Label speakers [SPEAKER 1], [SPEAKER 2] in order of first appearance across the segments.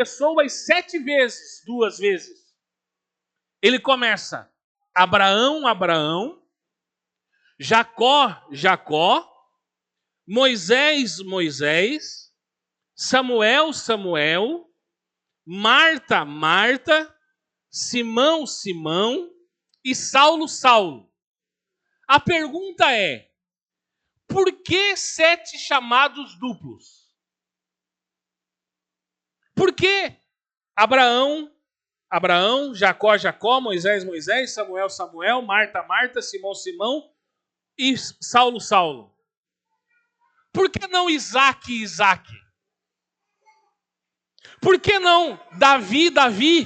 [SPEAKER 1] pessoas 7 vezes, 2 vezes. Ele começa Abraão, Abraão, Jacó, Jacó, Moisés, Moisés, Samuel, Samuel, Marta, Marta, Simão, Simão e Saulo, Saulo. A pergunta é, por que 7 chamados duplos? Por que Abraão, Abraão, Jacó, Jacó, Moisés, Moisés, Samuel, Samuel, Marta, Marta, Simão, Simão e Saulo, Saulo? Por que não Isaac, Isaac? Por que não Davi, Davi?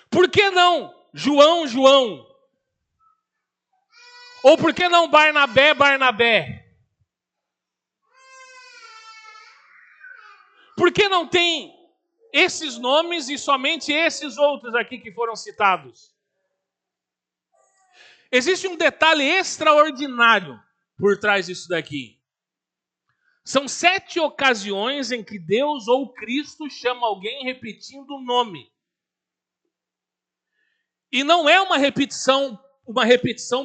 [SPEAKER 1] Por que não João, João? Ou por que não Barnabé, Barnabé? Por que não tem esses nomes e somente esses outros aqui que foram citados? Existe um detalhe extraordinário por trás disso daqui. São 7 ocasiões em que Deus ou Cristo chama alguém repetindo o nome. E não é uma repetição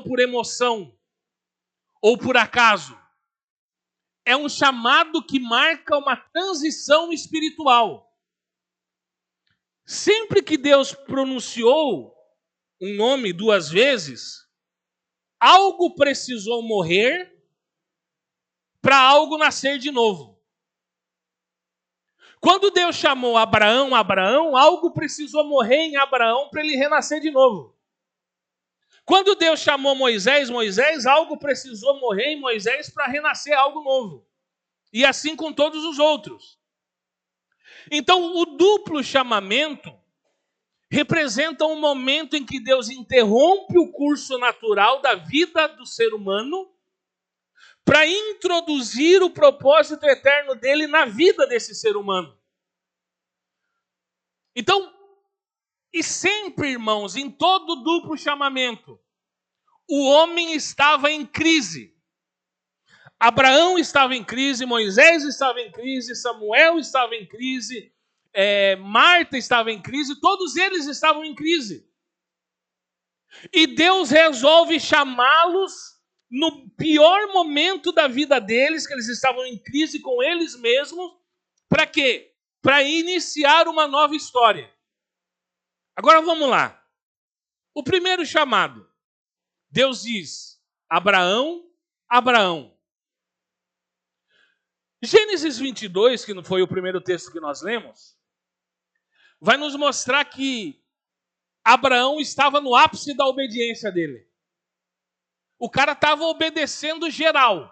[SPEAKER 1] por emoção ou por acaso. É um chamado que marca uma transição espiritual. Sempre que Deus pronunciou um nome 2 vezes, algo precisou morrer para algo nascer de novo. Quando Deus chamou Abraão, Abraão, algo precisou morrer em Abraão para ele renascer de novo. Quando Deus chamou Moisés, Moisés, algo precisou morrer em Moisés para renascer algo novo. E assim com todos os outros. Então, o duplo chamamento representa um momento em que Deus interrompe o curso natural da vida do ser humano para introduzir o propósito eterno dele na vida desse ser humano. Então, e sempre, irmãos, em todo duplo chamamento, o homem estava em crise. Abraão estava em crise, Moisés estava em crise, Samuel estava em crise, Marta estava em crise, todos eles estavam em crise. E Deus resolve chamá-los no pior momento da vida deles, que eles estavam em crise com eles mesmos, para quê? Para iniciar uma nova história. Agora vamos lá. O primeiro chamado. Deus diz, Abraão, Abraão. Gênesis 22, que foi o primeiro texto que nós lemos, vai nos mostrar que Abraão estava no ápice da obediência dele. O cara estava obedecendo geral.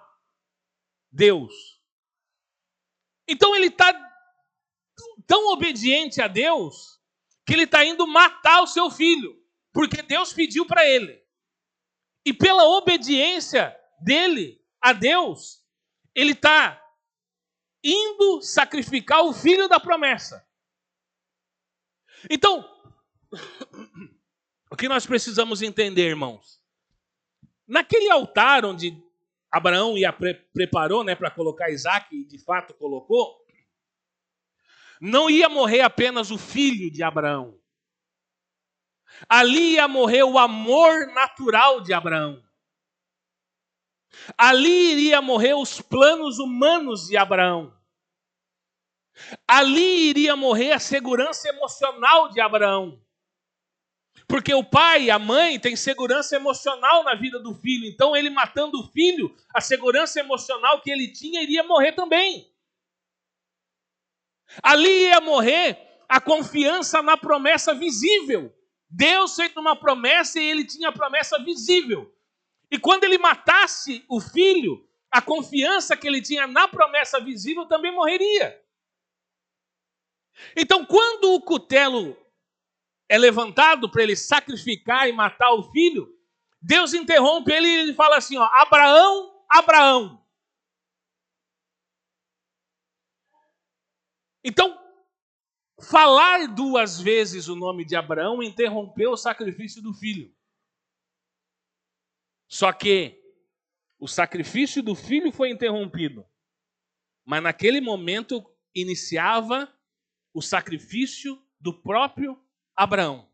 [SPEAKER 1] Deus. Então ele está tão obediente a Deus que ele está indo matar o seu filho, porque Deus pediu para ele. E pela obediência dele a Deus, ele está indo sacrificar o filho da promessa. Então, o que nós precisamos entender, irmãos? Naquele altar onde Abraão preparou, para colocar Isaac, e de fato colocou, não ia morrer apenas o filho de Abraão. Ali ia morrer o amor natural de Abraão. Ali iria morrer os planos humanos de Abraão. Ali iria morrer a segurança emocional de Abraão. Porque o pai e a mãe têm segurança emocional na vida do filho. Então ele matando o filho, a segurança emocional que ele tinha iria morrer também. Ali ia morrer a confiança na promessa visível. Deus fez uma promessa e ele tinha a promessa visível. E quando ele matasse o filho, a confiança que ele tinha na promessa visível também morreria. Então, quando o cutelo é levantado para ele sacrificar e matar o filho, Deus interrompe ele e ele fala assim, Abraão, Abraão. Então, falar 2 vezes o nome de Abraão interrompeu o sacrifício do filho. Só que o sacrifício do filho foi interrompido. Mas naquele momento iniciava o sacrifício do próprio Abraão.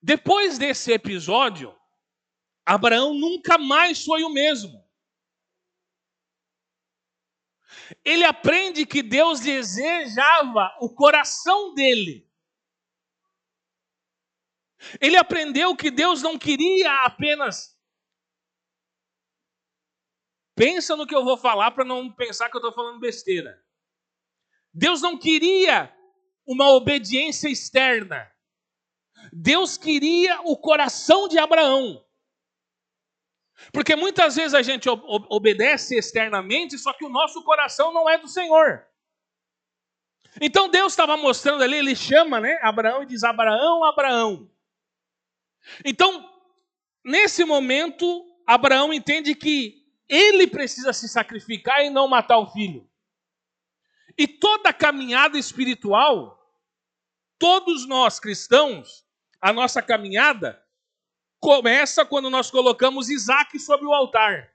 [SPEAKER 1] Depois desse episódio, Abraão nunca mais foi o mesmo. Ele aprende que Deus desejava o coração dele. Ele aprendeu que Deus não queria apenas... Pensa no que eu vou falar para não pensar que eu estou falando besteira. Deus não queria uma obediência externa. Deus queria o coração de Abraão. Porque muitas vezes a gente obedece externamente, só que o nosso coração não é do Senhor. Então Deus estava mostrando ali, ele chama, né, Abraão e diz: Abraão, Abraão. Então, nesse momento, Abraão entende que ele precisa se sacrificar e não matar o filho. E toda a caminhada espiritual, todos nós cristãos, a nossa caminhada começa quando nós colocamos Isaac sobre o altar.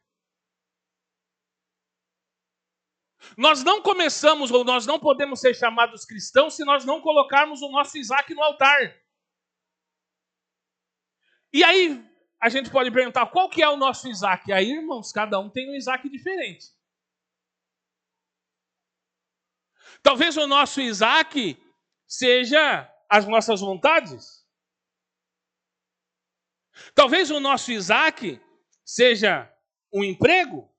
[SPEAKER 1] Nós não começamos, ou nós não podemos ser chamados cristãos se nós não colocarmos o nosso Isaac no altar. E aí, a gente pode perguntar, qual que é o nosso Isaac? Aí, irmãos, cada um tem um Isaac diferente. Talvez o nosso Isaac seja as nossas vontades. Talvez o nosso Isaac seja um emprego.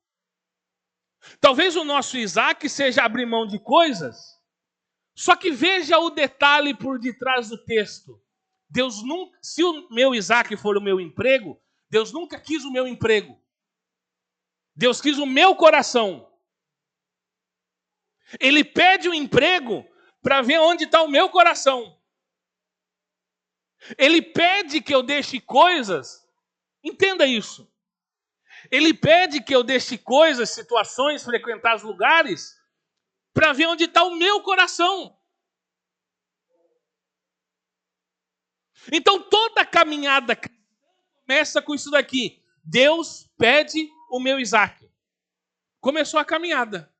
[SPEAKER 1] Talvez o nosso Isaac seja abrir mão de coisas. Só que veja o detalhe por detrás do texto. Deus nunca, se o meu Isaac for o meu emprego, Deus nunca quis o meu emprego. Deus quis o meu coração. Ele pede o emprego para ver onde está o meu coração. Ele pede que eu deixe coisas, entenda isso. Ele pede que eu deixe coisas, situações, frequentar os lugares, para ver onde está o meu coração. Então toda a caminhada começa com isso daqui. Deus pede o meu Isaac. Começou a caminhada.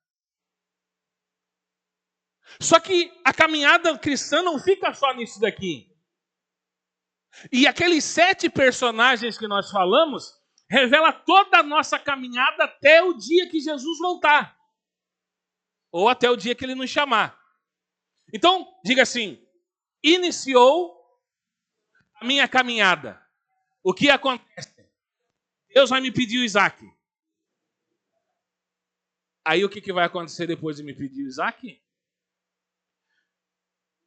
[SPEAKER 1] Só que a caminhada cristã não fica só nisso daqui. E aqueles 7 personagens que nós falamos revela toda a nossa caminhada até o dia que Jesus voltar. Ou até o dia que ele nos chamar. Então, diga assim: iniciou a minha caminhada. O que acontece? Deus vai me pedir o Isaac. Aí o que vai acontecer depois de me pedir o Isaac?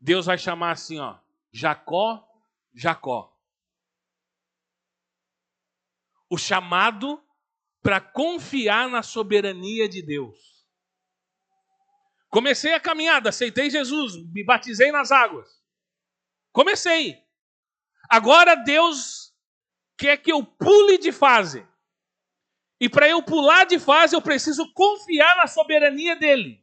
[SPEAKER 1] Deus vai chamar assim, ó, Jacó, Jacó. O chamado para confiar na soberania de Deus. Comecei a caminhada, aceitei Jesus, me batizei nas águas. Comecei. Agora Deus quer que eu pule de fase. E para eu pular de fase, eu preciso confiar na soberania dele.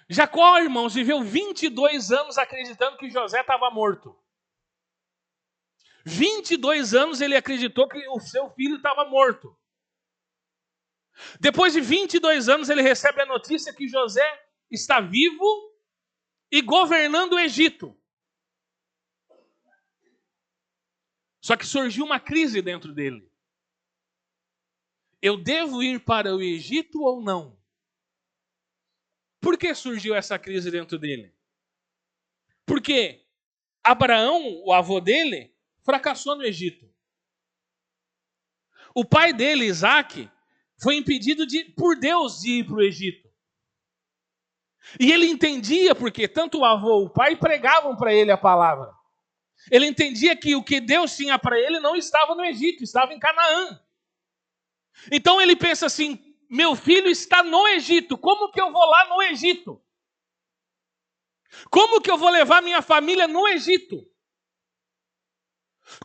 [SPEAKER 1] Jacó, irmãos, viveu 22 anos acreditando que José estava morto. 22 anos ele acreditou que o seu filho estava morto. Depois de 22 anos ele recebe a notícia que José está vivo e governando o Egito. Só que surgiu uma crise dentro dele. Eu devo ir para o Egito ou não? Por que surgiu essa crise dentro dele? Porque Abraão, o avô dele, fracassou no Egito. O pai dele, Isaac, foi impedido por Deus de ir para o Egito. E ele entendia porque tanto o avô e o pai pregavam para ele a palavra. Ele entendia que o que Deus tinha para ele não estava no Egito, estava em Canaã. Então ele pensa assim: meu filho está no Egito, como que eu vou lá no Egito? Como que eu vou levar minha família no Egito?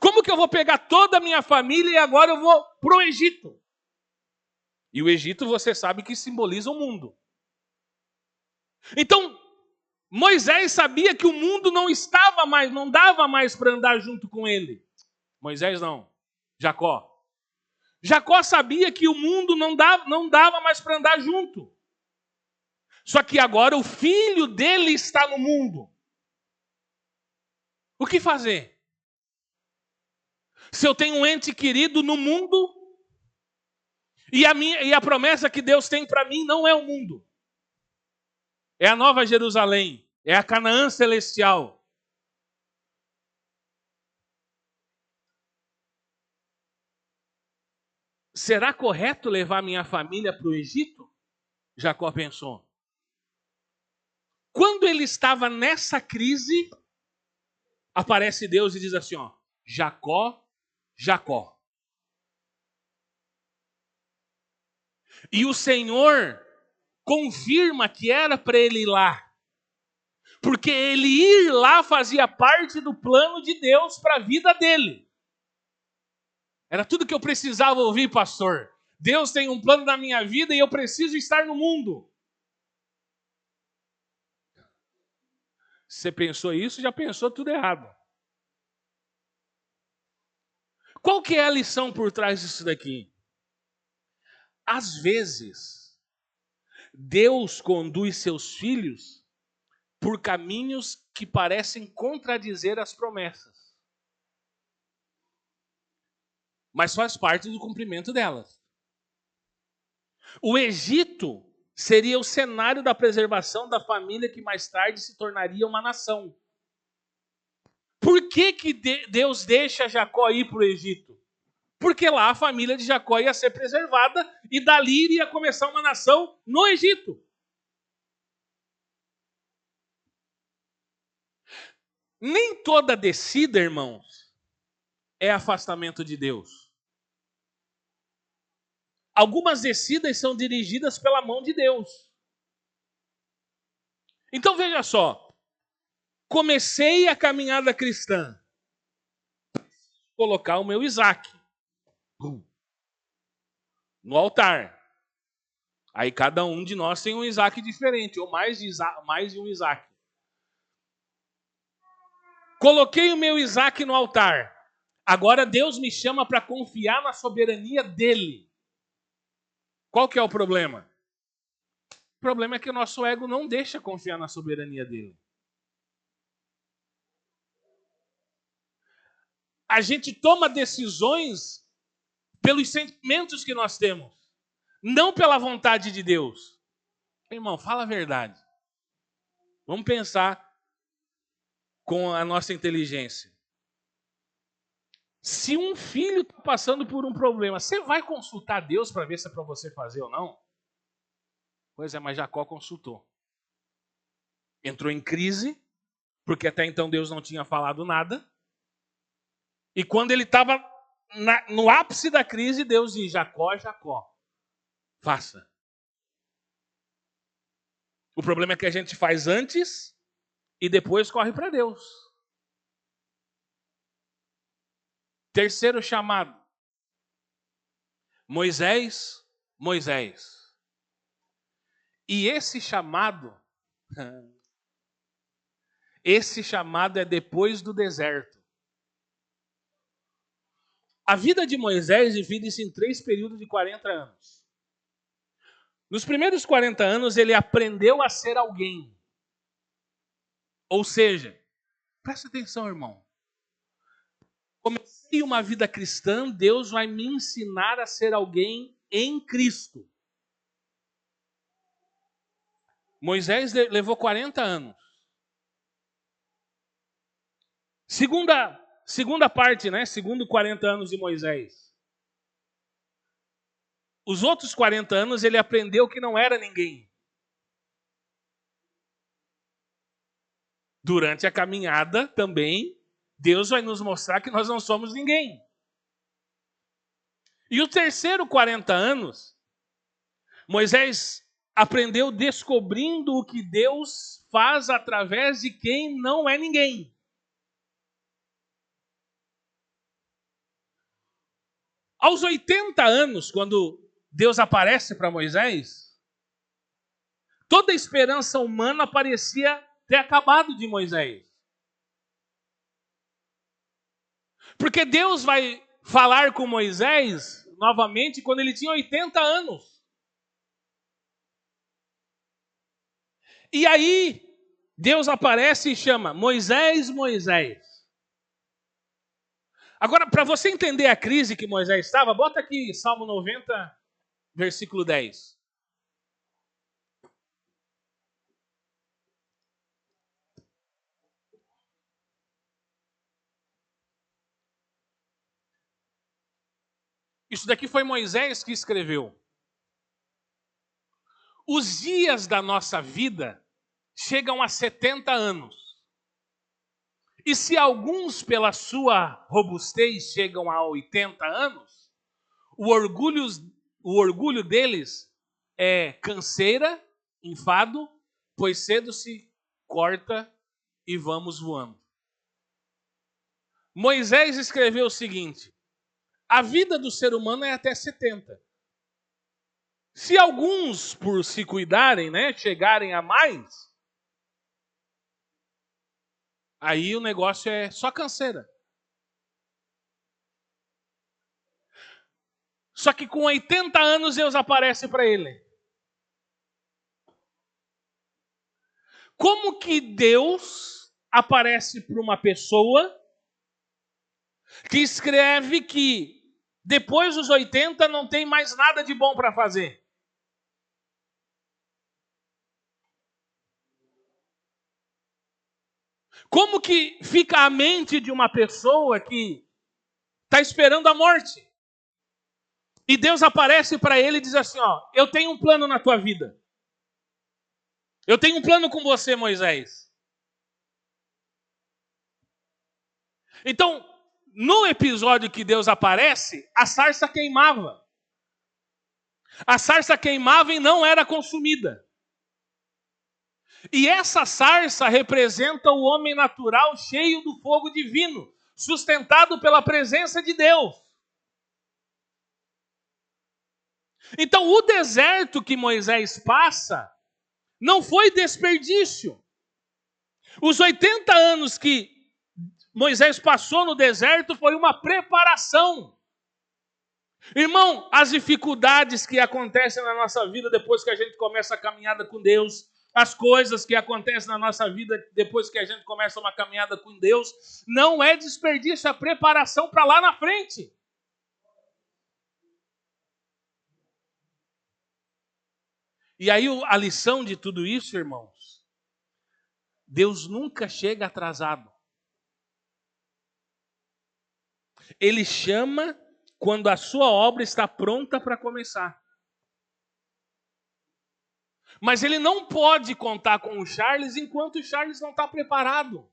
[SPEAKER 1] Como que eu vou pegar toda a minha família e agora eu vou para o Egito? E o Egito, você sabe que simboliza o mundo. Então, Moisés sabia que o mundo não estava mais, não dava mais para andar junto com ele. Moisés não, Jacó. Jacó sabia que o mundo não dava mais para andar junto. Só que agora o filho dele está no mundo. O que fazer? Se eu tenho um ente querido no mundo, e a promessa que Deus tem para mim não é o mundo. É a Nova Jerusalém, é a Canaã celestial. Será correto levar minha família para o Egito? Jacó pensou. Quando ele estava nessa crise, aparece Deus e diz assim, ó, Jacó, Jacó. E o Senhor confirma que era para ele ir lá. Porque ele ir lá fazia parte do plano de Deus para a vida dele. Era tudo que eu precisava ouvir, pastor. Deus tem um plano na minha vida e eu preciso estar no mundo. Você pensou isso, já pensou tudo errado. Qual que é a lição por trás disso daqui? Às vezes, Deus conduz seus filhos por caminhos que parecem contradizer as promessas. Mas faz parte do cumprimento delas. O Egito seria o cenário da preservação da família que mais tarde se tornaria uma nação. Por que Deus deixa Jacó ir para o Egito? Porque lá a família de Jacó ia ser preservada e dali iria começar uma nação no Egito. Nem toda descida, irmãos, é afastamento de Deus. Algumas descidas são dirigidas pela mão de Deus. Então veja só, comecei a caminhada cristã, colocar o meu Isaac no altar. Aí cada um de nós tem um Isaac diferente, ou mais de um Isaac. Coloquei o meu Isaac no altar. Agora Deus me chama para confiar na soberania dele. Qual que é o problema? O problema é que o nosso ego não deixa confiar na soberania dele. A gente toma decisões pelos sentimentos que nós temos, não pela vontade de Deus. Irmão, fala a verdade. Vamos pensar com a nossa inteligência. Se um filho está passando por um problema, você vai consultar Deus para ver se é para você fazer ou não? Pois é, mas Jacó consultou. Entrou em crise, porque até então Deus não tinha falado nada. E quando ele estava no ápice da crise, Deus diz, Jacó, Jacó, faça. O problema é que a gente faz antes e depois corre para Deus. Terceiro chamado. Moisés, Moisés. E esse chamado é depois do deserto. A vida de Moisés divide-se em 3 períodos de 40 anos. Nos primeiros 40 anos, ele aprendeu a ser alguém. Ou seja, presta atenção, irmão. Comecei uma vida cristã, Deus vai me ensinar a ser alguém em Cristo. Moisés levou 40 anos. Segunda parte, né? Segundo 40 anos de Moisés. Os outros 40 anos ele aprendeu que não era ninguém. Durante a caminhada também, Deus vai nos mostrar que nós não somos ninguém. E o terceiro 40 anos, Moisés aprendeu descobrindo o que Deus faz através de quem não é ninguém. Aos 80 anos, quando Deus aparece para Moisés, toda a esperança humana parecia ter acabado de Moisés. Porque Deus vai falar com Moisés novamente quando ele tinha 80 anos. E aí, Deus aparece e chama: Moisés, Moisés. Agora, para você entender a crise que Moisés estava, bota aqui Salmo 90, versículo 10. Isso daqui foi Moisés que escreveu. Os dias da nossa vida chegam a 70 anos. E se alguns, pela sua robustez, chegam a 80 anos, o orgulho deles é canseira, enfado, pois cedo se corta e vamos voando. Moisés escreveu o seguinte: a vida do ser humano é até 70. Se alguns, por se cuidarem, chegarem a mais, aí o negócio é só canseira. Só que com 80 anos Deus aparece para ele. Como que Deus aparece para uma pessoa que escreve que depois dos 80 não tem mais nada de bom para fazer? Como que fica a mente de uma pessoa que está esperando a morte? E Deus aparece para ele e diz assim, eu tenho um plano na tua vida. Eu tenho um plano com você, Moisés. Então, no episódio que Deus aparece, a sarça queimava. A sarça queimava e não era consumida. E essa sarça representa o homem natural cheio do fogo divino, sustentado pela presença de Deus. Então, o deserto que Moisés passa não foi desperdício. Os 80 anos que Moisés passou no deserto foi uma preparação. Irmão, as dificuldades que acontecem na nossa vida depois que a gente começa a caminhada com Deus, as coisas que acontecem na nossa vida depois que a gente começa uma caminhada com Deus, não é desperdício, é preparação para lá na frente. E aí a lição de tudo isso, irmãos, Deus nunca chega atrasado. Ele chama quando a sua obra está pronta para começar. Mas ele não pode contar com o Charles enquanto o Charles não está preparado.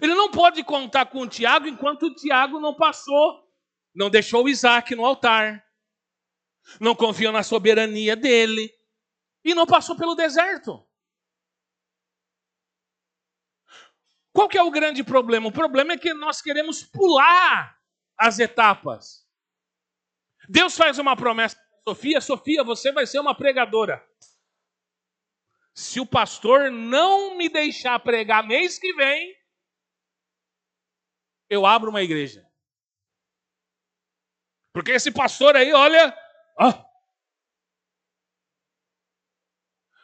[SPEAKER 1] Ele não pode contar com o Tiago enquanto o Tiago não passou, não deixou o Isaac no altar, não confiou na soberania dele e não passou pelo deserto. Qual que é o grande problema? O problema é que nós queremos pular as etapas. Deus faz uma promessa para Sofia: Sofia, você vai ser uma pregadora. Se o pastor não me deixar pregar mês que vem, eu abro uma igreja. Porque esse pastor aí, olha...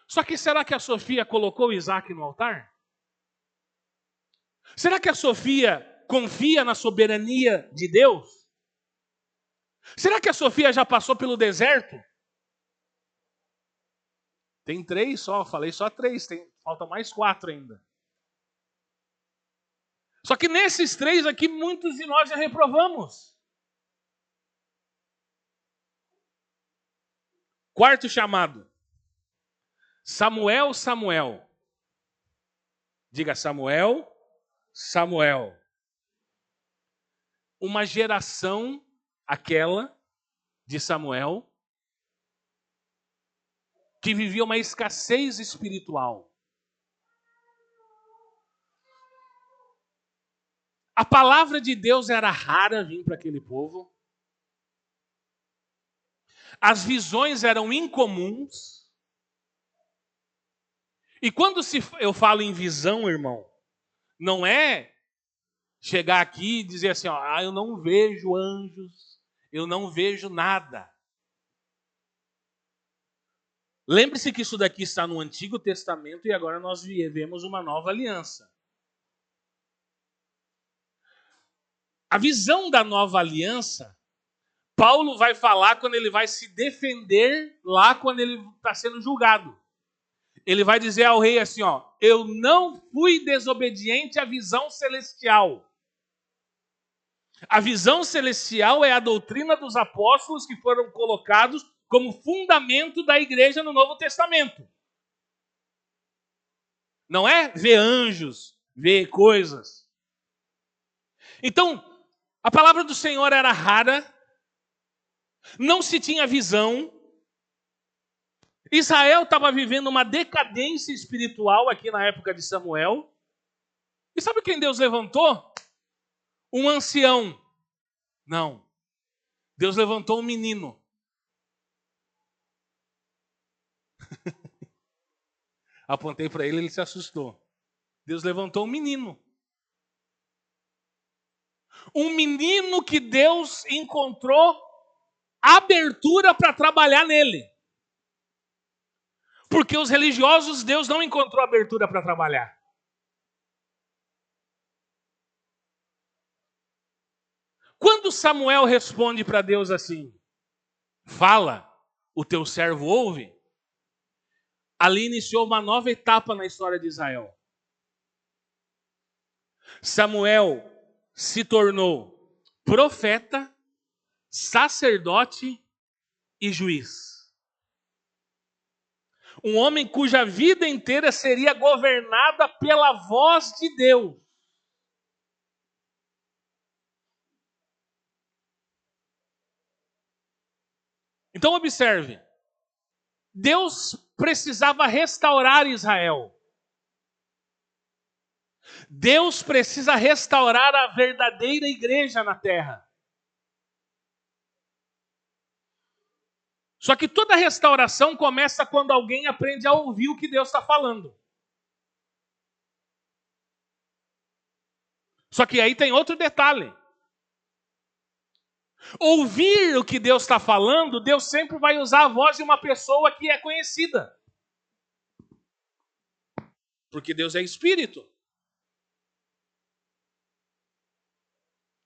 [SPEAKER 1] Só que será que a Sofia colocou Isaac no altar? Será que a Sofia confia na soberania de Deus? Será que a Sofia já passou pelo deserto? Tem 3 só, falei só 3, falta mais 4 ainda. Só que nesses 3 aqui, muitos de nós já reprovamos. Quarto chamado. Samuel, Samuel. Diga Samuel, Samuel. Uma geração, aquela de Samuel, que vivia uma escassez espiritual. A palavra de Deus era rara vir para aquele povo. As visões eram incomuns. E quando eu falo em visão, irmão, não é chegar aqui e dizer assim, eu não vejo anjos, eu não vejo nada. Lembre-se que isso daqui está no Antigo Testamento e agora nós vivemos uma nova aliança. A visão da nova aliança, Paulo vai falar quando ele vai se defender lá quando ele está sendo julgado. Ele vai dizer ao rei assim, ó, eu não fui desobediente à visão celestial. A visão celestial é a doutrina dos apóstolos que foram colocados como fundamento da igreja no Novo Testamento. Não é ver anjos, ver coisas. Então, a palavra do Senhor era rara, não se tinha visão. Israel estava vivendo uma decadência espiritual aqui na época de Samuel. E sabe quem Deus levantou? Um ancião. Não. Deus levantou um menino. Apontei para ele, ele se assustou. Deus levantou um menino. Um menino que Deus encontrou abertura para trabalhar nele. Porque os religiosos, Deus não encontrou abertura para trabalhar. Quando Samuel responde para Deus assim, fala, o teu servo ouve, ali iniciou uma nova etapa na história de Israel. Samuel se tornou profeta, sacerdote e juiz. Um homem cuja vida inteira seria governada pela voz de Deus. Então observe, Deus precisava restaurar Israel. Deus precisa restaurar a verdadeira igreja na terra. Só que toda restauração começa quando alguém aprende a ouvir o que Deus está falando. Só que aí tem outro detalhe. Ouvir o que Deus está falando, Deus sempre vai usar a voz de uma pessoa que é conhecida. Porque Deus é espírito.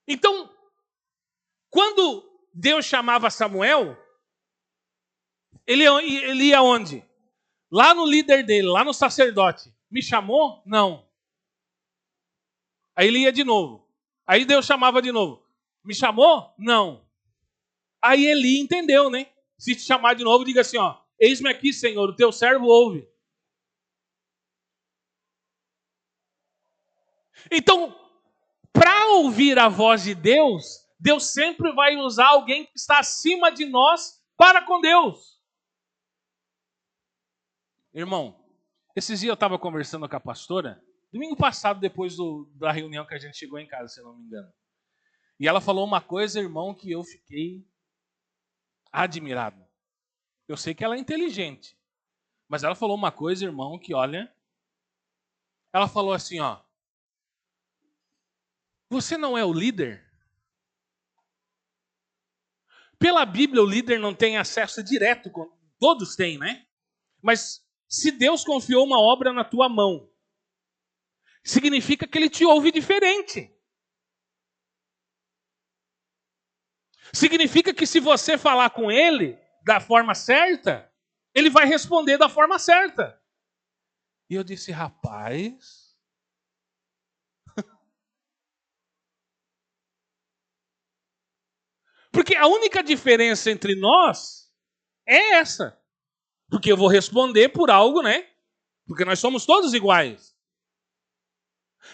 [SPEAKER 1] Então, quando Deus chamava Samuel, ele ia onde? Lá no líder dele, lá no sacerdote. Me chamou? Não. Aí ele ia de novo. Aí Deus chamava de novo. Me chamou? Não. Aí Eli entendeu, né? Se te chamar de novo, diga assim, ó. Eis-me aqui, Senhor, o teu servo ouve. Então, para ouvir a voz de Deus, Deus sempre vai usar alguém que está acima de nós para com Deus. Irmão, esses dias eu estava conversando com a pastora, domingo passado, depois da reunião que a gente chegou em casa, se eu não me engano. E ela falou uma coisa, irmão, que eu fiquei admirado. Eu sei que ela é inteligente, mas ela falou uma coisa, irmão, que olha... Ela falou assim, ó. Você não é o líder? Pela Bíblia, o líder não tem acesso direto, todos têm, né? Mas se Deus confiou uma obra na tua mão, significa que ele te ouve diferente. Significa que se você falar com ele da forma certa, ele vai responder da forma certa. E eu disse, rapaz... Porque a única diferença entre nós é essa. Porque eu vou responder por algo, né? Porque nós somos todos iguais.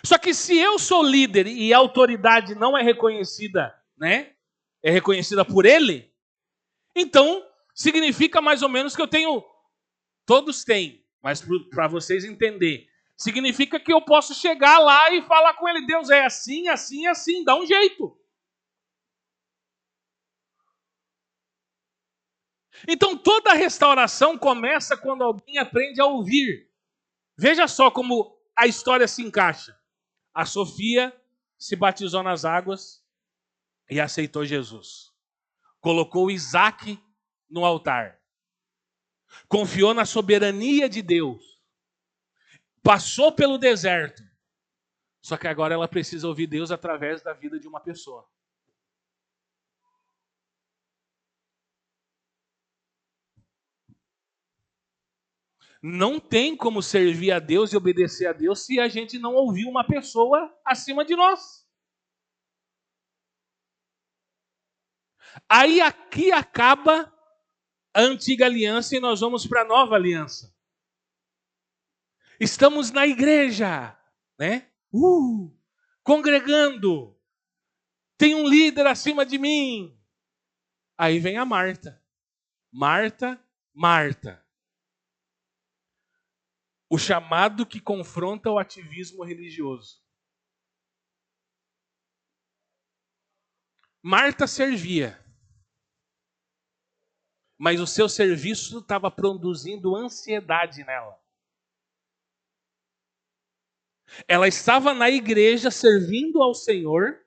[SPEAKER 1] Só que se eu sou líder e a autoridade não é reconhecida, né? É reconhecida por ele, então significa mais ou menos que eu tenho... Todos têm, mas para vocês entenderem, significa que eu posso chegar lá e falar com ele, Deus é assim, assim, assim, dá um jeito. Então toda restauração começa quando alguém aprende a ouvir. Veja só como a história se encaixa. A Sofia se batizou nas águas e aceitou Jesus. Colocou Isaac no altar. Confiou na soberania de Deus. Passou pelo deserto. Só que agora ela precisa ouvir Deus através da vida de uma pessoa. Não tem como servir a Deus e obedecer a Deus se a gente não ouvir uma pessoa acima de nós. Aí aqui acaba a antiga aliança e nós vamos para a nova aliança. Estamos na igreja, né? Congregando. Tem um líder acima de mim. Aí vem a Marta. Marta, Marta. O chamado que confronta o ativismo religioso. Marta servia. Mas o seu serviço estava produzindo ansiedade nela. Ela estava na igreja servindo ao Senhor,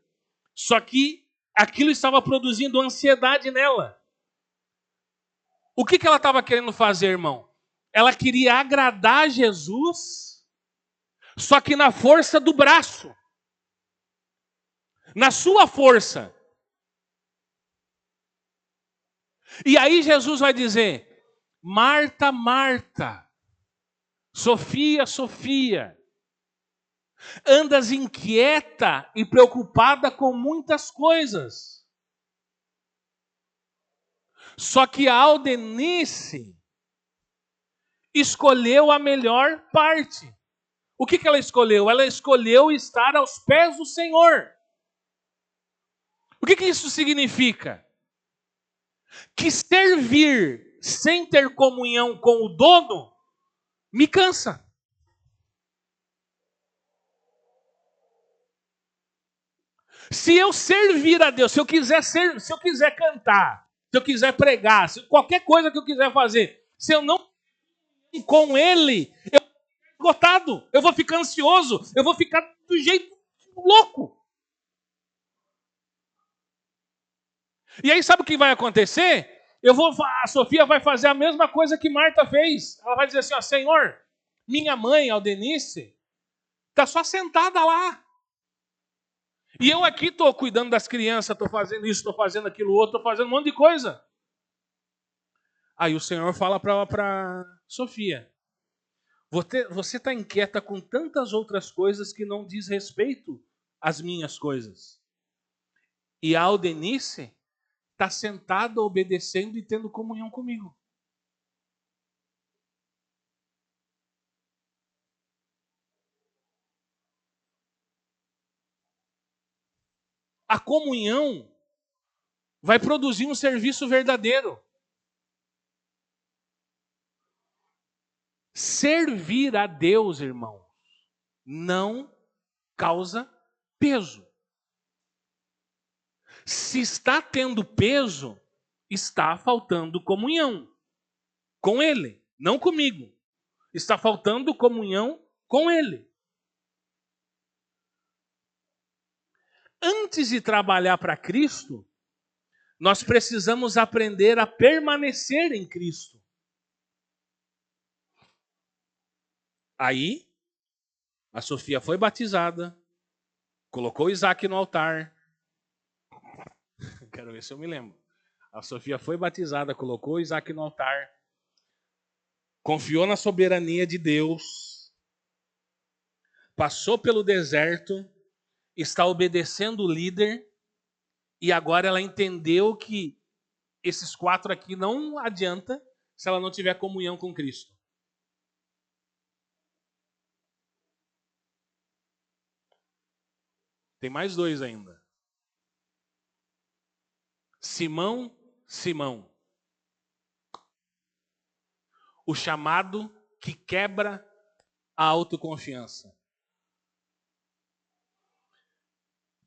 [SPEAKER 1] só que aquilo estava produzindo ansiedade nela. O que ela estava querendo fazer, irmão? Ela queria agradar Jesus, só que na força do braço. Na sua força. E aí Jesus vai dizer: Marta, Marta, Sofia, Sofia, andas inquieta e preocupada com muitas coisas. Só que a Aldenice escolheu a melhor parte. O que ela escolheu? Ela escolheu estar aos pés do Senhor. O que isso significa? Que servir sem ter comunhão com o dono me cansa. Se eu servir a Deus, se eu quiser cantar, se eu quiser pregar, qualquer coisa que eu quiser fazer, se eu não com Ele, eu vou ficar esgotado, eu vou ficar ansioso, eu vou ficar do jeito louco. E aí sabe o que vai acontecer? A Sofia vai fazer a mesma coisa que Marta fez. Ela vai dizer assim, ó, Senhor, minha mãe, Aldenice, está só sentada lá. E eu aqui estou cuidando das crianças, estou fazendo isso, estou fazendo aquilo outro, estou fazendo um monte de coisa. Aí o Senhor fala para Sofia, você está inquieta com tantas outras coisas que não diz respeito às minhas coisas. E a Aldenice está sentada, obedecendo e tendo comunhão comigo. A comunhão vai produzir um serviço verdadeiro. Servir a Deus, irmão, não causa peso. Se está tendo peso, está faltando comunhão com Ele, não comigo. Está faltando comunhão com Ele. Antes de trabalhar para Cristo, nós precisamos aprender a permanecer em Cristo. Aí, a Sofia foi batizada, colocou Isaac no altar. Quero ver se eu me lembro. A Sofia foi batizada, colocou Isaac no altar, confiou na soberania de Deus, passou pelo deserto, está obedecendo o líder, e agora ela entendeu que esses 4 aqui não adianta se ela não tiver comunhão com Cristo. Tem mais 2 ainda. Simão, Simão. O chamado que quebra a autoconfiança.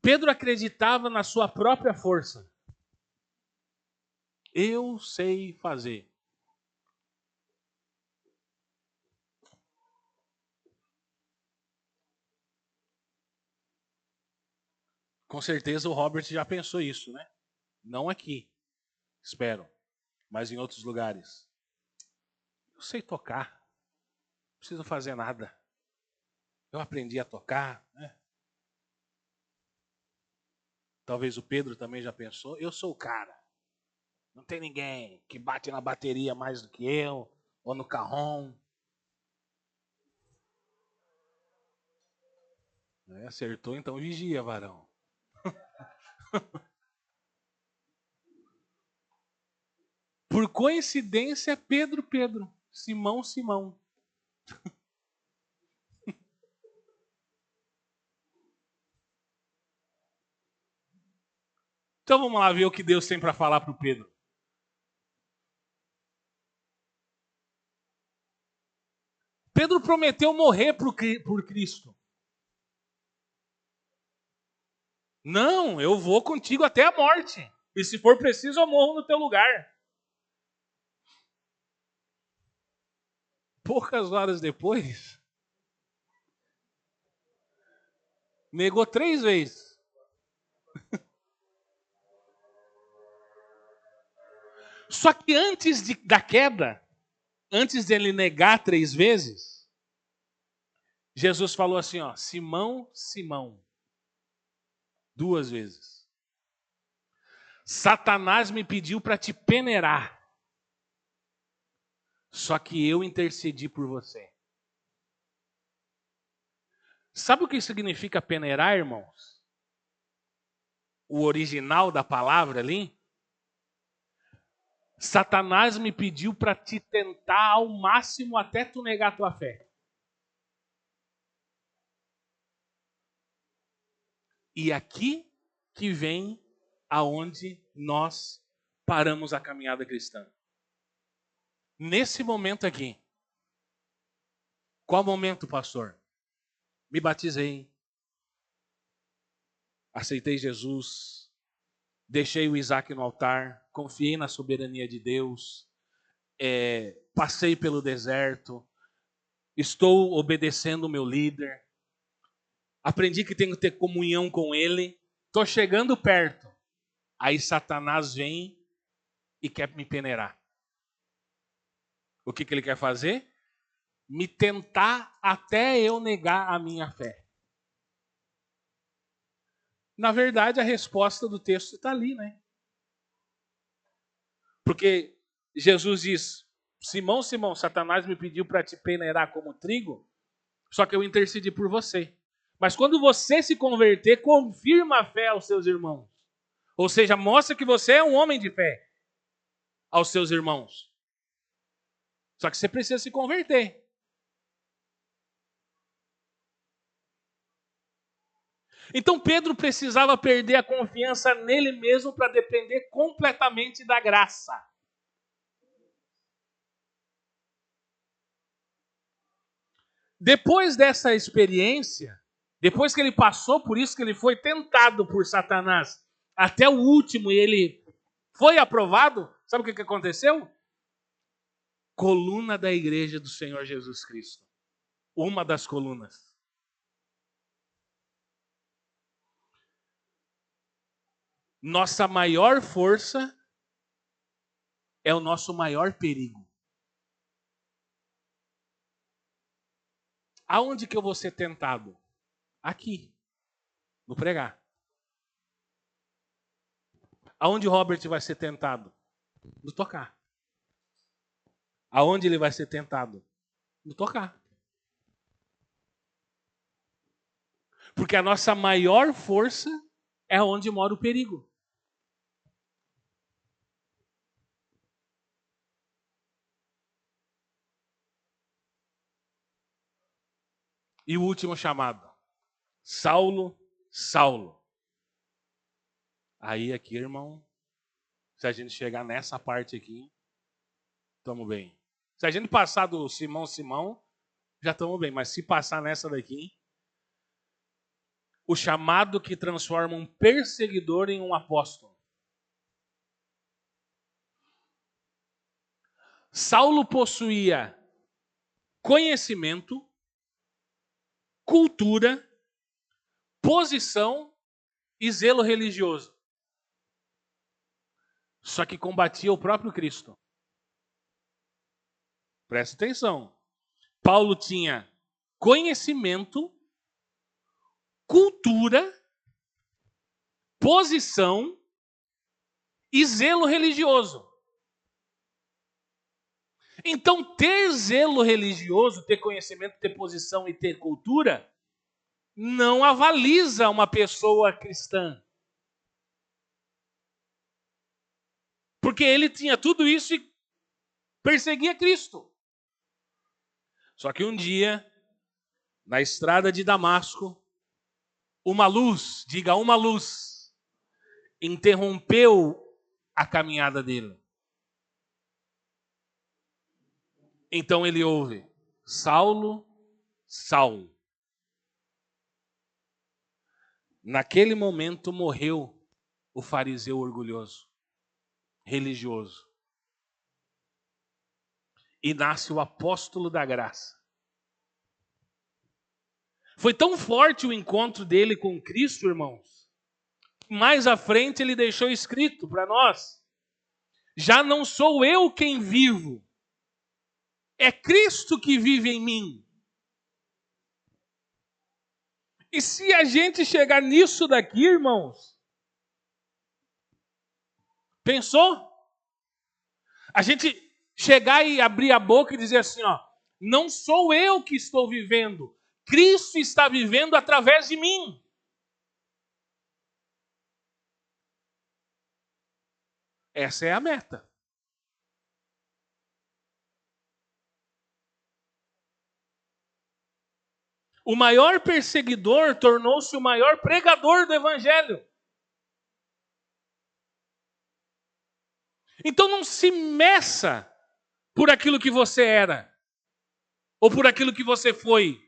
[SPEAKER 1] Pedro acreditava na sua própria força. Eu sei fazer. Com certeza o Robert já pensou isso, né? Não aqui, espero, mas em outros lugares. sei tocar, não preciso fazer nada. Eu aprendi a tocar, né? Talvez o Pedro também já pensou, eu sou o cara. Não tem ninguém que bate na bateria mais do que eu, ou no cajón. Acertou, então vigia, varão. Por coincidência, Pedro, Pedro. Simão, Simão. Então vamos lá ver o que Deus tem para falar para o Pedro. Pedro prometeu morrer por Cristo. Não, eu vou contigo até a morte. E se for preciso, eu morro no teu lugar. Poucas horas depois, negou 3 vezes. Só que antes da queda, antes dele negar 3 vezes, Jesus falou assim, ó, Simão, Simão, 2 vezes. Satanás me pediu para te peneirar. Só que eu intercedi por você. Sabe o que significa peneirar, irmãos? O original da palavra ali? Satanás me pediu para te tentar ao máximo até tu negar tua fé. E aqui que vem aonde nós paramos a caminhada cristã. Nesse momento aqui. Qual momento, pastor? Me batizei. Aceitei Jesus. Deixei o Isaac no altar. Confiei na soberania de Deus. Passei pelo deserto. Estou obedecendo o meu líder. Aprendi que tenho que ter comunhão com ele. Estou chegando perto. Aí Satanás vem e quer me peneirar. O que ele quer fazer? Me tentar até eu negar a minha fé. Na verdade, a resposta do texto está ali, né? Porque Jesus diz, Simão, Simão, Satanás me pediu para te peneirar como trigo, só que eu intercedi por você. Mas quando você se converter, confirma a fé aos seus irmãos. Ou seja, mostra que você é um homem de fé aos seus irmãos. Só que você precisa se converter. Então Pedro precisava perder a confiança nele mesmo para depender completamente da graça. Depois dessa experiência, depois que ele passou por isso, que ele foi tentado por Satanás até o último e ele foi aprovado, sabe o que aconteceu? Coluna da igreja do Senhor Jesus Cristo. Uma das colunas. Nossa maior força é o nosso maior perigo. Aonde que eu vou ser tentado? Aqui, no pregar. Aonde Robert vai ser tentado? No tocar. Aonde ele vai ser tentado? No tocar. Porque a nossa maior força é onde mora o perigo. E o último chamado. Saulo, Saulo. Aí aqui, irmão, se a gente chegar nessa parte aqui, estamos bem. Se a gente passar do Simão, Simão, já estamos bem. Mas se passar nessa daqui, o chamado que transforma um perseguidor em um apóstolo. Saulo possuía conhecimento, cultura, posição e zelo religioso. Só que combatia o próprio Cristo. Presta atenção. Paulo tinha conhecimento, cultura, posição e zelo religioso. Então, ter zelo religioso, ter conhecimento, ter posição e ter cultura, não avaliza uma pessoa cristã. Porque ele tinha tudo isso e perseguia Cristo. Só que um dia, na estrada de Damasco, uma luz, diga uma luz, interrompeu a caminhada dele. Então ele ouve: Saulo, Saulo. Naquele momento morreu o fariseu orgulhoso, religioso. E nasce o apóstolo da graça. Foi tão forte o encontro dele com Cristo, irmãos. Mais à frente ele deixou escrito para nós: já não sou eu quem vivo, é Cristo que vive em mim. E se a gente chegar nisso daqui, irmãos, pensou? A gente chegar e abrir a boca e dizer assim, ó, não sou eu que estou vivendo, Cristo está vivendo através de mim. Essa é a meta. O maior perseguidor tornou-se o maior pregador do evangelho. Então não se meça por aquilo que você era, ou por aquilo que você foi.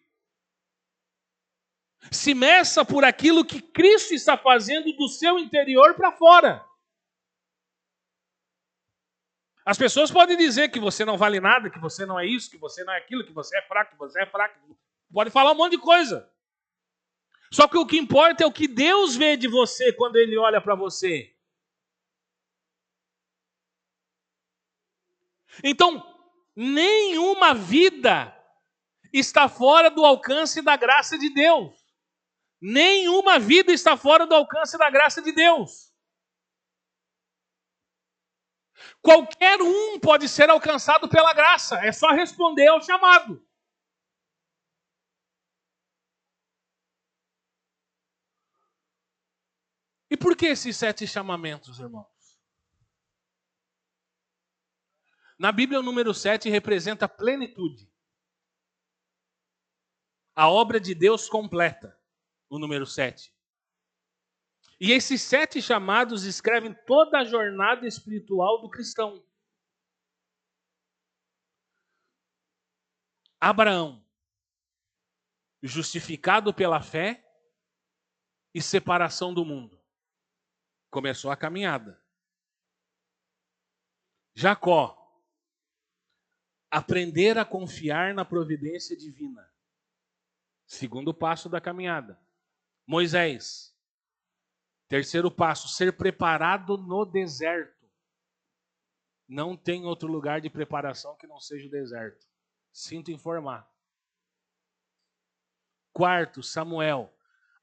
[SPEAKER 1] Se meça por aquilo que Cristo está fazendo do seu interior para fora. As pessoas podem dizer que você não vale nada, que você não é isso, que você não é aquilo, que você é fraco, que você é fraco. Pode falar um monte de coisa. Só que o que importa é o que Deus vê de você quando Ele olha para você. Então, nenhuma vida está fora do alcance da graça de Deus. Nenhuma vida está fora do alcance da graça de Deus. Qualquer um pode ser alcançado pela graça. É só responder ao chamado. E por que esses 7 chamamentos, irmãos? Na Bíblia, o número 7 representa a plenitude. A obra de Deus completa, o número 7. E esses 7 chamados escrevem toda a jornada espiritual do cristão. Abraão, justificado pela fé e separação do mundo. Começou a caminhada. Jacó, aprender a confiar na providência divina. Segundo passo da caminhada. Moisés, terceiro passo, ser preparado no deserto. Não tem outro lugar de preparação que não seja o deserto. Sinto informar. Quarto, Samuel,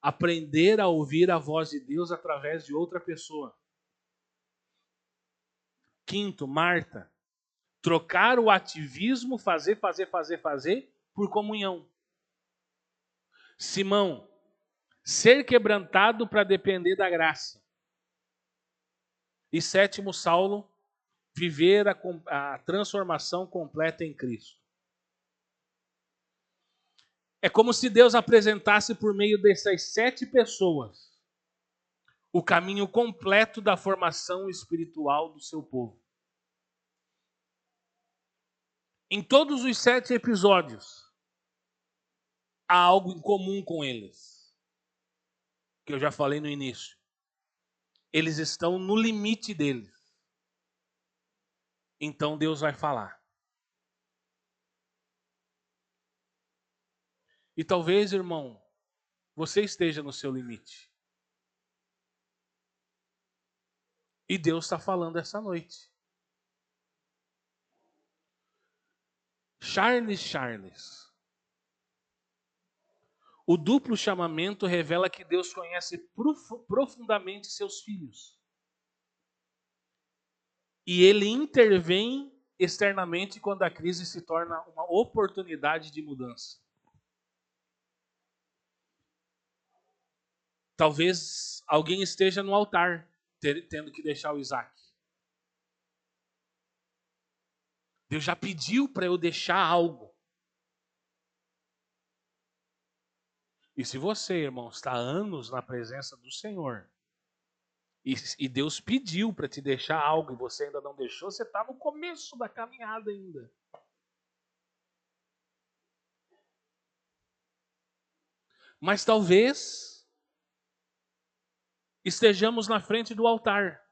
[SPEAKER 1] aprender a ouvir a voz de Deus através de outra pessoa. Quinto, Marta, trocar o ativismo, fazer por comunhão. Simão, ser quebrantado para depender da graça. E sétimo, Saulo, viver a transformação completa em Cristo. É como se Deus apresentasse por meio dessas 7 pessoas o caminho completo da formação espiritual do seu povo. Em todos os 7 episódios, há algo em comum com eles, que eu já falei no início. Eles estão no limite deles. Então Deus vai falar. E talvez, irmão, você esteja no seu limite. E Deus está falando essa noite. Charles. O duplo chamamento revela que Deus conhece profundamente seus filhos. E ele intervém externamente quando a crise se torna uma oportunidade de mudança. Talvez alguém esteja no altar tendo que deixar o Isaac. Deus já pediu para eu deixar algo. E se você, irmão, está há anos na presença do Senhor, e Deus pediu para te deixar algo e você ainda não deixou, você está no começo da caminhada ainda. Mas talvez estejamos na frente do altar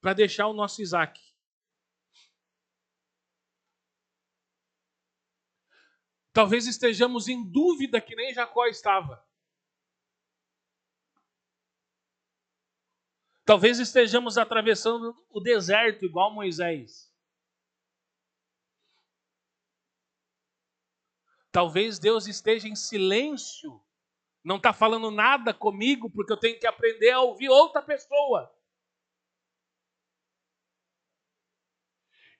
[SPEAKER 1] para deixar o nosso Isaac. Talvez estejamos em dúvida que nem Jacó estava. Talvez estejamos atravessando o deserto igual Moisés. Talvez Deus esteja em silêncio, não está falando nada comigo porque eu tenho que aprender a ouvir outra pessoa.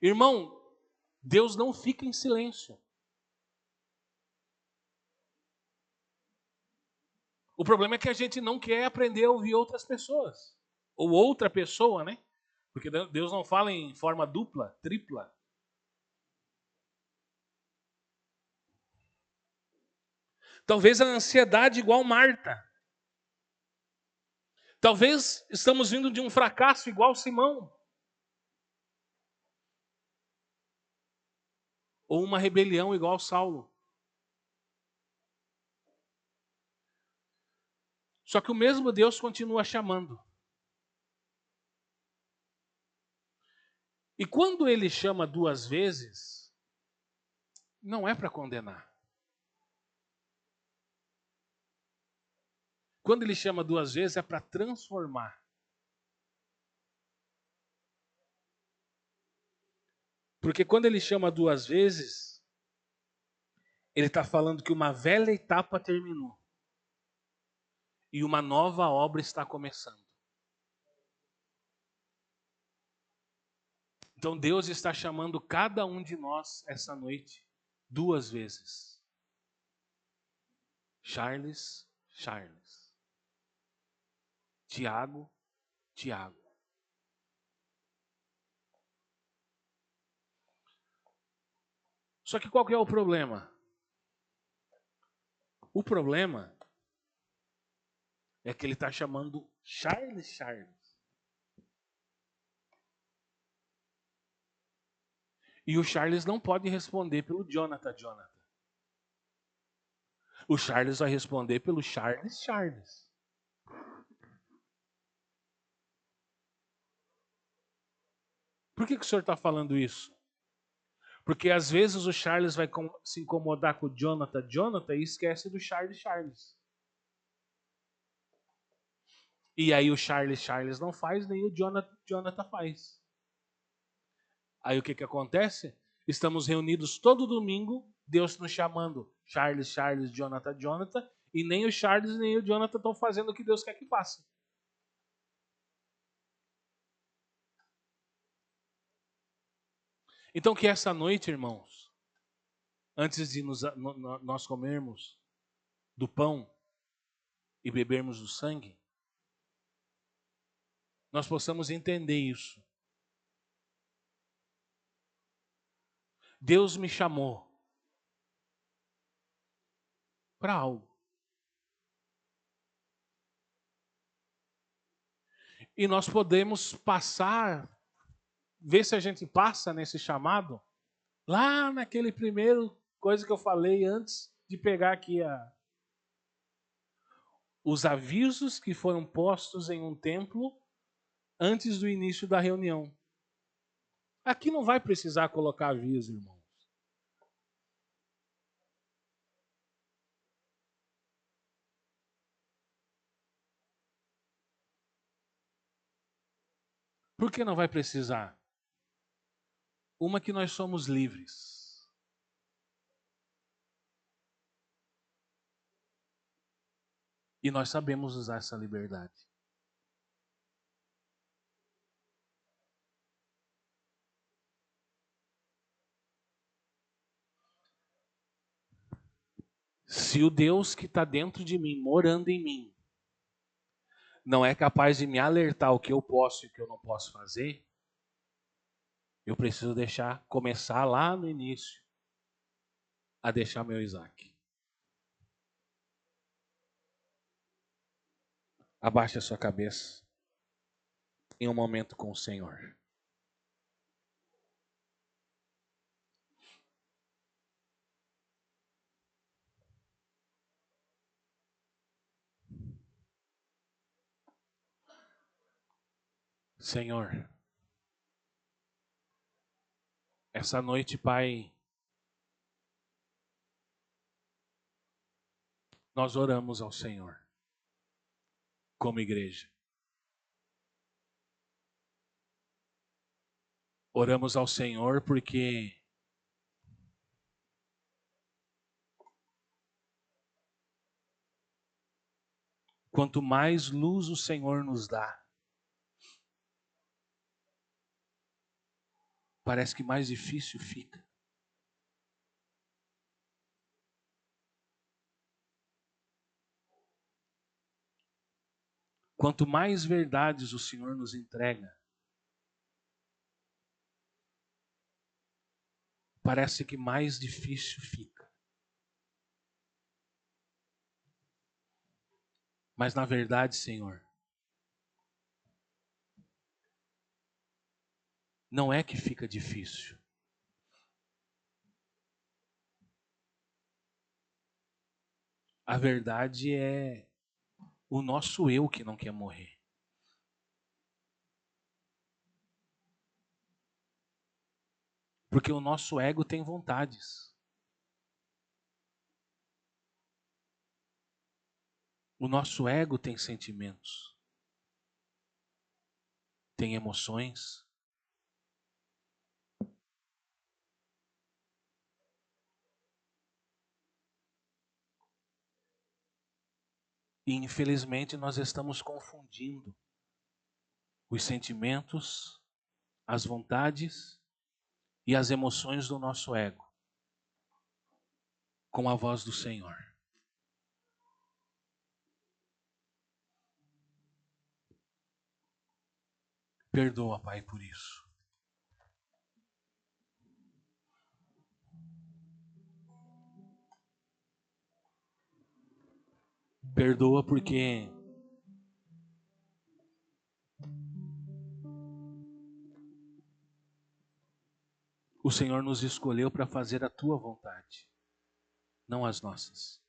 [SPEAKER 1] Irmão, Deus não fica em silêncio. O problema é que a gente não quer aprender a ouvir outras pessoas. Ou outra pessoa, né? Porque Deus não fala em forma dupla, tripla. Talvez a ansiedade igual Marta. Talvez estamos vindo de um fracasso igual Simão. Ou uma rebelião igual Saulo. Só que o mesmo Deus continua chamando. E quando ele chama 2 vezes, não é para condenar. Quando ele chama 2 vezes, é para transformar. Porque quando ele chama 2 vezes, ele está falando que uma velha etapa terminou. E uma nova obra está começando. Então Deus está chamando cada um de nós essa noite 2 vezes. Charles. Tiago. Só que qual que é o problema? O problema é que ele está chamando Charles. E o Charles não pode responder pelo Jonathan. O Charles vai responder pelo Charles. Por que o senhor está falando isso? Porque às vezes o Charles vai se incomodar com o Jonathan e esquece do Charles. E aí o Charles não faz, nem o Jonathan faz. Aí o que acontece? Estamos reunidos todo domingo, Deus nos chamando Charles, Jonathan, e nem o Charles nem o Jonathan estão fazendo o que Deus quer que faça. Então que essa noite, irmãos, antes de nós comermos do pão e bebermos do sangue, nós possamos entender isso. Deus me chamou para algo. E nós podemos passar, ver se a gente passa nesse chamado, lá naquele primeiro coisa que eu falei antes de pegar aqui os avisos que foram postos em um templo antes do início da reunião. Aqui não vai precisar colocar aviso, irmãos. Por que não vai precisar? Uma, que nós somos livres. E nós sabemos usar essa liberdade. Se o Deus que está dentro de mim, morando em mim, não é capaz de me alertar o que eu posso e o que eu não posso fazer, eu preciso começar lá no início, a deixar meu Isaac. Abaixe a sua cabeça em um momento com o Senhor. Senhor, essa noite, Pai, nós oramos ao Senhor, como igreja. Oramos ao Senhor porque quanto mais luz o Senhor nos dá, parece que mais difícil fica. Quanto mais verdades o Senhor nos entrega, parece que mais difícil fica. Mas na verdade, Senhor, não é que fica difícil. A verdade é o nosso eu que não quer morrer. Porque o nosso ego tem vontades. O nosso ego tem sentimentos. Tem emoções. E infelizmente nós estamos confundindo os sentimentos, as vontades e as emoções do nosso ego com a voz do Senhor. Perdoa, Pai, por isso. Perdoa porque o Senhor nos escolheu para fazer a tua vontade, não as nossas.